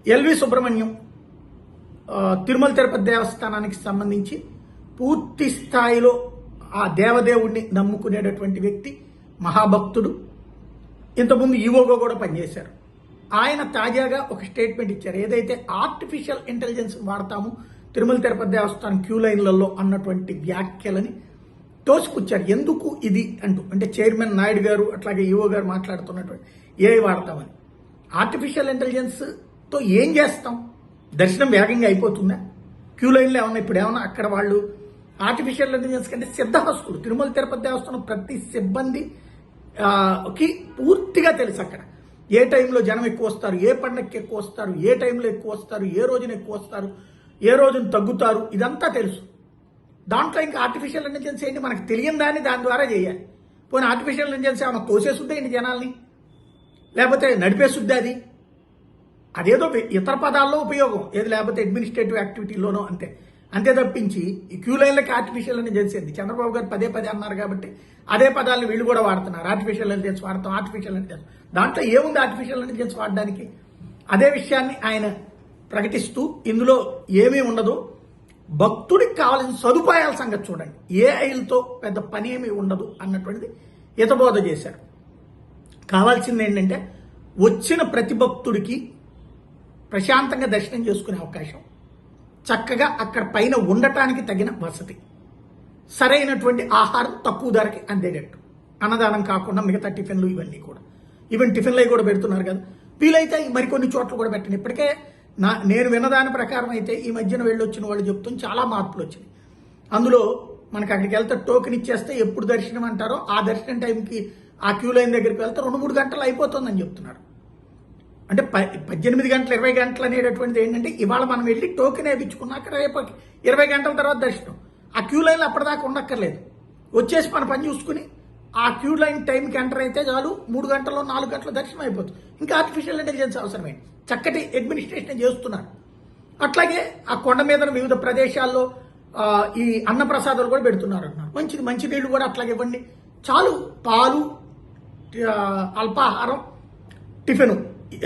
LV Subrahmanyam Tirumala Tirupati దేవస్థానానికి సంబంధించి పూర్తి స్థాయిలో ఆ దేవదేవుడిని నమ్ముకునేటటువంటి వ్యక్తి, మహాభక్తుడు. ఇంతకుముందు ఈవోగా కూడా పనిచేశారు. ఆయన తాజాగా ఒక స్టేట్మెంట్ ఇచ్చారు. ఏదైతే ఆర్టిఫిషియల్ ఇంటెలిజెన్స్ వాడతాము తిరుమల తిరుపతి దేవస్థానం క్యూ లైన్లలో అన్నటువంటి వ్యాఖ్యలని తోసిపుచ్చారు. ఎందుకు ఇది అంటూ, అంటే చైర్మన్ నాయుడు గారు అట్లాగే ఈవో గారు మాట్లాడుతున్నటువంటి ఏఐ వాడతామని. ఆర్టిఫిషియల్ ఇంటెలిజెన్స్తో ఏం చేస్తాం? దర్శనం వేగంగా అయిపోతుందా? క్యూ లైన్లో ఏమన్నా ఇప్పుడు ఏమన్నా అక్కడ వాళ్ళు ఆర్టిఫిషియల్ ఇంటెలిజెన్స్ కంటే సిద్ధహస్తులు. తిరుమల తిరుపతి దేవస్థానం ప్రతి సిబ్బందికి పూర్తిగా తెలుసు అక్కడ ఏ టైంలో జనం ఎక్కువ వస్తారు, ఏ పండగకి ఎక్కువ వస్తారు, ఏ టైంలో ఎక్కువ వస్తారు, ఏ రోజున ఎక్కువ వస్తారు, ఏ రోజున తగ్గుతారు, ఇదంతా తెలుసు. దాంట్లో ఇంకా ఆర్టిఫిషియల్ ఇంటెలిజెన్స్ ఏంటి? మనకు తెలియని దాన్ని దాని ద్వారా చేయాలి. పోనీ ఆర్టిఫిషియల్ ఇంటెలిజెన్స్ ఏమైనా తోసేసుద్దా ఏంటి జనాల్ని, లేకపోతే నడిపేసుద్దా? అదేదో ఇతర పదాల్లో ఉపయోగం ఏది, లేకపోతే అడ్మినిస్ట్రేటివ్ యాక్టివిటీలోనో అంతే తప్పించి ఈ క్యూ లైన్లకి ఆర్టిఫిషియల్ ఇంటెలిజెన్స్ ఏంది? చంద్రబాబు గారు పదే అన్నారు కాబట్టి అదే పదాలను వీళ్ళు కూడా వాడుతున్నారు. ఆర్టిఫిషియల్ ఇంటెలిజెన్స్ వాడతాం, ఆర్టిఫిషియల్ ఇంటెలిజెన్స్. దాంట్లో ఏముంది ఆర్టిఫిషియల్ ఇంటెలిజెన్స్ వాడడానికి? అదే విషయాన్ని ఆయన ప్రకటిస్తూ ఇందులో ఏమీ ఉండదు, భక్తుడికి కావాల్సిన సదుపాయాల సంగతి చూడండి, ఏఐలతో పెద్ద పని ఏమీ ఉండదు అన్నటువంటిది హితబోధ చేశారు. కావాల్సింది ఏంటంటే వచ్చిన ప్రతి భక్తుడికి ప్రశాంతంగా దర్శనం చేసుకునే అవకాశం, చక్కగా అక్కడ పైన ఉండటానికి తగిన వసతి, సరైనటువంటి ఆహారం తక్కువ ధరకి అందేటట్టు, అన్నదానం కాకుండా మిగతా టిఫిన్లు ఇవన్నీ కూడా, ఈవెన్ టిఫిన్లు అవి కూడా పెడుతున్నారు కదా, వీలైతే మరికొన్ని చోట్ల కూడా పెట్టండి. ఇప్పటికే నేను విన్నదాని ప్రకారం అయితే ఈ మధ్యన వెళ్ళొచ్చిన వాళ్ళు చెప్తున్న చాలా మార్పులు వచ్చినాయి. అందులో మనకి అక్కడికి వెళ్తే టోకెన్ ఇచ్చేస్తే ఎప్పుడు దర్శనం అంటారో ఆ దర్శనం టైంకి ఆ క్యూ లైన్ దగ్గరికి వెళ్తే 2-3 గంటలు అయిపోతుందని చెప్తున్నారు. అంటే 18 గంటలు 20 గంటలు అనేటటువంటిది ఏంటంటే ఇవాళ మనం వెళ్ళి టోకెన్ వేయించుకున్నాక రేపు 20 గంటల తర్వాత దర్శనం. ఆ క్యూ లైన్లో అప్పటిదాకా ఉండక్కర్లేదు, వచ్చేసి మన పని చూసుకుని ఆ క్యూ లైన్ టైంకి ఎంటర్ అయితే చాలు, 3 గంటల్లో 4 గంటల దర్శనం అయిపోతుంది. ఇంకా ఆర్టిఫిషియల్ ఇంటెలిజెన్స్ అవసరమే. చక్కటి అడ్మినిస్ట్రేషన్ చేస్తున్నారు. అట్లాగే ఆ కొండ మీద వివిధ ప్రదేశాల్లో ఈ అన్నప్రసాదాలు కూడా పెడుతున్నారు అంటున్నారు. మంచిది, మంచినీళ్ళు కూడా అట్లాగే ఇవ్వండి చాలు. పాలు, అల్పాహారం, టిఫిన్,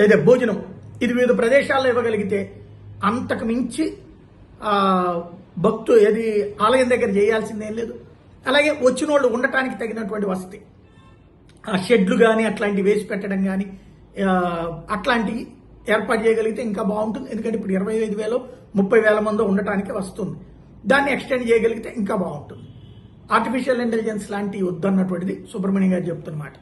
ఏదో భోజనం, ఇది వివిధ ప్రదేశాల్లో ఇవ్వగలిగితే అంతకు మించి ఏది ఆలయం దగ్గర చేయాల్సిందేం లేదు. అలాగే వచ్చిన వాళ్ళు ఉండటానికి తగినటువంటి వసతి, షెడ్లు కానీ అట్లాంటివి వేసి పెట్టడం కానీ అట్లాంటివి ఏర్పాటు చేయగలిగితే ఇంకా బాగుంటుంది. ఎందుకంటే ఇప్పుడు 25,000-30,000 మంది ఉండటానికి వస్తుంది. దాన్ని ఎక్స్టెండ్ చేయగలిగితే ఇంకా బాగుంటుంది. ఆర్టిఫిషియల్ ఇంటెలిజెన్స్ లాంటివి వద్దన్నటువంటిది సుబ్రహ్మణ్యం గారు చెప్తున్నమాట.